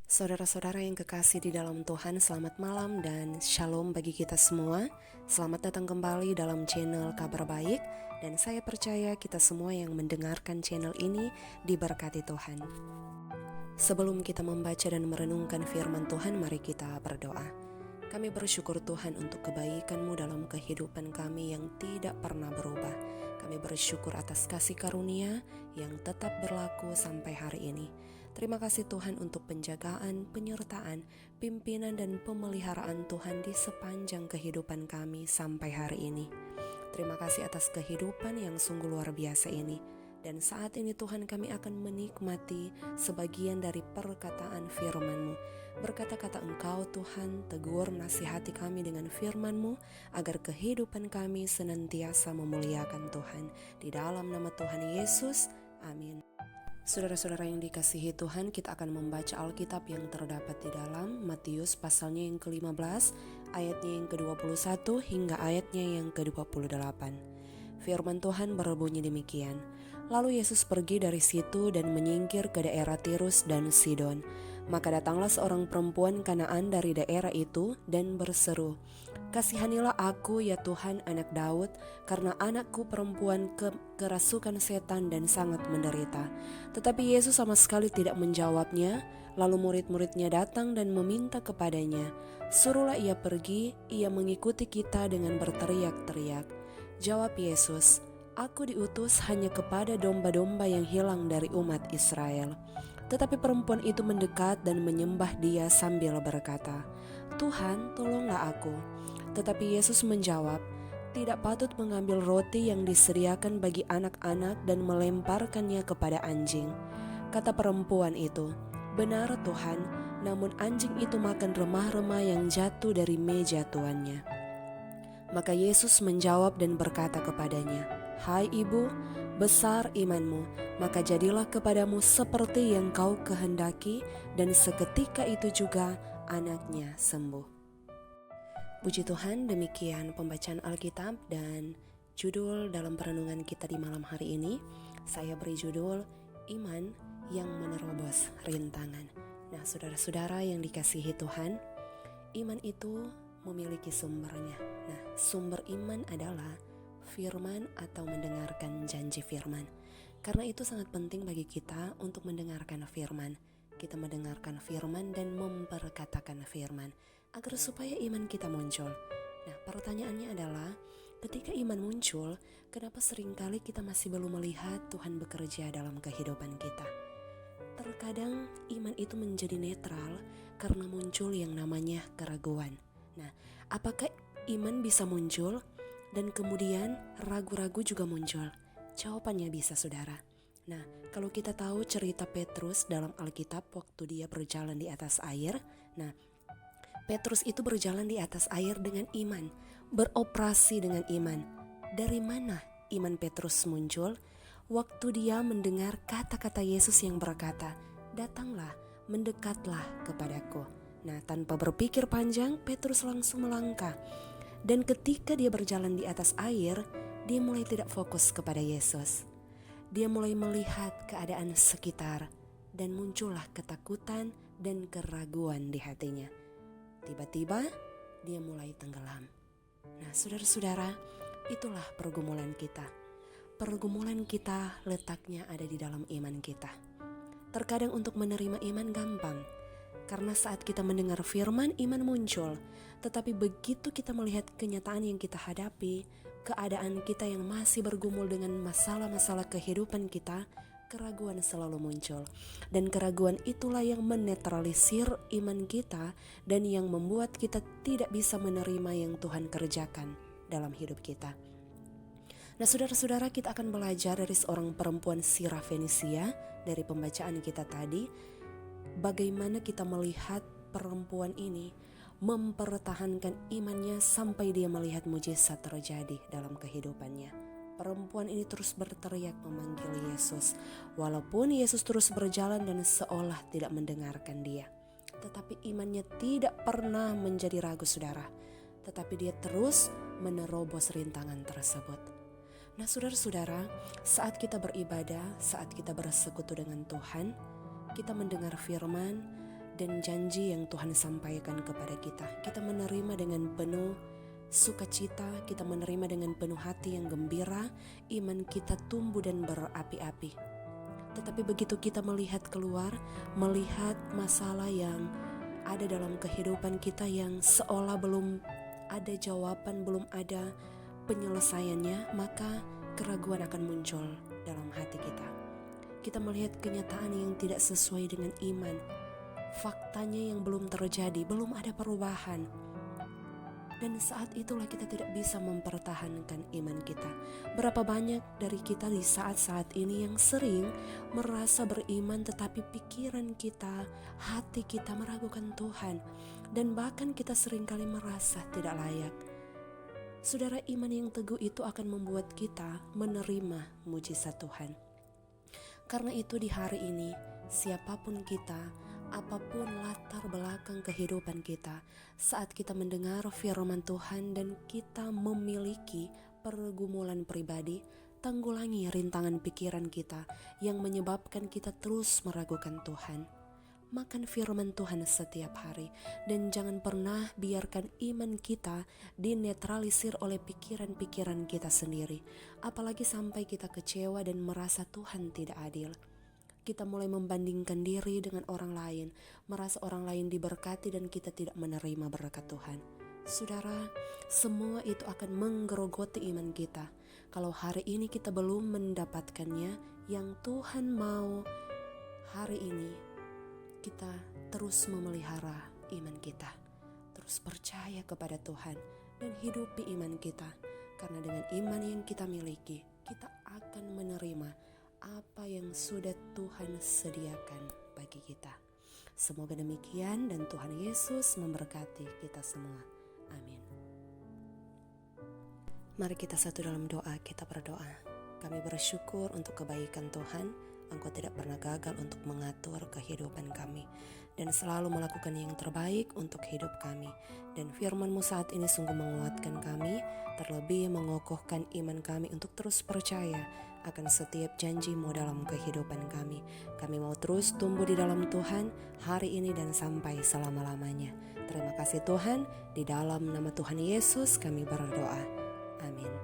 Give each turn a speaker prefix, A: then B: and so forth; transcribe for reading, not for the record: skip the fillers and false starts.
A: Saudara-saudara yang kekasih di dalam Tuhan, selamat malam dan shalom bagi kita semua. Selamat datang kembali dalam channel Kabar Baik, dan saya percaya kita semua yang mendengarkan channel ini diberkati Tuhan. Sebelum kita membaca dan merenungkan firman Tuhan, mari kita berdoa. Kami bersyukur Tuhan untuk kebaikan-Mu dalam kehidupan kami yang tidak pernah berubah. Kami bersyukur atas kasih karunia yang tetap berlaku sampai hari ini. Terima kasih Tuhan untuk penjagaan, penyertaan, pimpinan dan pemeliharaan Tuhan di sepanjang kehidupan kami sampai hari ini. Terima kasih atas kehidupan yang sungguh luar biasa ini. Dan saat ini Tuhan, kami akan menikmati sebagian dari perkataan firman-Mu. Berkata-kata Engkau Tuhan, tegur nasihati kami dengan firman-Mu, agar kehidupan kami senantiasa memuliakan Tuhan. Di dalam nama Tuhan Yesus, amin. Saudara-saudara yang dikasihi Tuhan, kita akan membaca Alkitab yang terdapat di dalam Matius pasalnya yang ke-15, ayatnya yang ke-21 hingga ayatnya yang ke-28. Firman Tuhan berbunyi demikian. Lalu Yesus pergi dari situ dan menyingkir ke daerah Tirus dan Sidon. Maka datanglah seorang perempuan Kanaan dari daerah itu dan berseru, "Kasihanilah aku ya Tuhan, anak Daud, karena anakku perempuan kerasukan setan dan sangat menderita." Tetapi Yesus sama sekali tidak menjawabnya. Lalu murid-muridnya datang dan meminta kepadanya, "Suruhlah ia pergi, ia mengikuti kita," dengan berteriak-teriak. Jawab Yesus, "Aku diutus hanya kepada domba-domba yang hilang dari umat Israel." Tetapi perempuan itu mendekat dan menyembah Dia sambil berkata, "Tuhan, tolonglah aku." Tetapi Yesus menjawab, "Tidak patut mengambil roti yang disediakan bagi anak-anak dan melemparkannya kepada anjing." Kata perempuan itu, "Benar Tuhan, namun anjing itu makan remah-remah yang jatuh dari meja tuannya." Maka Yesus menjawab dan berkata kepadanya, "Hai ibu, besar imanmu, maka jadilah kepadamu seperti yang kau kehendaki." Dan seketika itu juga anaknya sembuh. Puji Tuhan, demikian pembacaan Alkitab dan judul dalam perenungan kita di malam hari ini. Saya beri judul Iman yang Menerobos Rintangan. Nah, saudara-saudara yang dikasihi Tuhan, iman itu memiliki sumbernya. Nah, sumber iman adalah firman atau mendengarkan janji firman. Karena itu sangat penting bagi kita untuk mendengarkan firman. Kita mendengarkan firman dan memperkatakan firman agar supaya iman kita muncul. Nah, pertanyaannya adalah, ketika iman muncul, kenapa seringkali kita masih belum melihat Tuhan bekerja dalam kehidupan kita? Terkadang iman itu menjadi netral karena muncul yang namanya keraguan. Nah, apakah iman bisa muncul dan kemudian ragu-ragu juga muncul? Jawabannya bisa, saudara. Nah, kalau kita tahu cerita Petrus dalam Alkitab waktu dia berjalan di atas air. Nah, Petrus itu berjalan di atas air dengan iman, beroperasi dengan iman. Dari mana iman Petrus muncul? Waktu dia mendengar kata-kata Yesus yang berkata, "Datanglah, mendekatlah kepadaku." Nah, tanpa berpikir panjang, Petrus langsung melangkah. Dan ketika dia berjalan di atas air, dia mulai tidak fokus kepada Yesus. Dia mulai melihat keadaan sekitar dan muncullah ketakutan dan keraguan di hatinya. Tiba-tiba dia mulai tenggelam. Nah, saudara-saudara, itulah pergumulan kita. Pergumulan kita letaknya ada di dalam iman kita. Terkadang untuk menerima iman gampang, karena saat kita mendengar firman, iman muncul. Tetapi begitu kita melihat kenyataan yang kita hadapi, keadaan kita yang masih bergumul dengan masalah-masalah kehidupan kita, keraguan selalu muncul. Dan keraguan itulah yang menetralisir iman kita dan yang membuat kita tidak bisa menerima yang Tuhan kerjakan dalam hidup kita. Nah, saudara-saudara, kita akan belajar dari seorang perempuan Sirah Fenisia dari pembacaan kita tadi. Bagaimana kita melihat perempuan ini mempertahankan imannya sampai dia melihat mujizat terjadi dalam kehidupannya. Perempuan ini terus berteriak memanggil Yesus, walaupun Yesus terus berjalan dan seolah tidak mendengarkan dia. Tetapi imannya tidak pernah menjadi ragu, saudara. Tetapi dia terus menerobos rintangan tersebut. Nah, saudara-saudara, saat kita beribadah, saat kita bersekutu dengan Tuhan, kita mendengar firman, dan janji yang Tuhan sampaikan kepada kita. Kita menerima dengan penuh sukacita, kita menerima dengan penuh hati yang gembira, iman kita tumbuh dan berapi-api. Tetapi begitu kita melihat keluar, melihat masalah yang ada dalam kehidupan kita yang seolah belum ada jawaban, belum ada penyelesaiannya, maka keraguan akan muncul dalam hati kita. Kita melihat kenyataan yang tidak sesuai dengan iman, faktanya yang belum terjadi, belum ada perubahan. Dan saat itulah kita tidak bisa mempertahankan iman kita. Berapa banyak dari kita di saat-saat ini yang sering merasa beriman tetapi pikiran kita, hati kita meragukan Tuhan. Dan bahkan kita seringkali merasa tidak layak. Saudara, iman yang teguh itu akan membuat kita menerima mujizat Tuhan. Karena itu di hari ini, siapapun kita, apapun latar belakang kehidupan kita, saat kita mendengar firman Tuhan dan kita memiliki pergumulan pribadi, tanggulangi rintangan pikiran kita yang menyebabkan kita terus meragukan Tuhan. Makan firman Tuhan setiap hari dan jangan pernah biarkan iman kita dinetralisir oleh pikiran-pikiran kita sendiri, apalagi sampai kita kecewa dan merasa Tuhan tidak adil. Kita mulai membandingkan diri dengan orang lain, merasa orang lain diberkati dan kita tidak menerima berkat Tuhan. Saudara, semua itu akan menggerogoti iman kita. Kalau hari ini kita belum mendapatkannya, yang Tuhan mau hari ini, kita terus memelihara iman kita, terus percaya kepada Tuhan dan hidupi iman kita. Karena dengan iman yang kita miliki, kita akan menerima apa yang sudah Tuhan sediakan bagi kita. Semoga demikian dan Tuhan Yesus memberkati kita semua. Amin. Mari kita satu dalam doa, kita berdoa. Kami bersyukur untuk kebaikan Tuhan. Engkau tidak pernah gagal untuk mengatur kehidupan kami dan selalu melakukan yang terbaik untuk hidup kami. Dan firman-Mu saat ini sungguh menguatkan kami, terlebih mengokohkan iman kami untuk terus percaya akan setiap janji-Mu dalam kehidupan kami. Kami mau terus tumbuh di dalam Tuhan hari ini dan sampai selama-lamanya. Terima kasih Tuhan, di dalam nama Tuhan Yesus kami berdoa. Amin.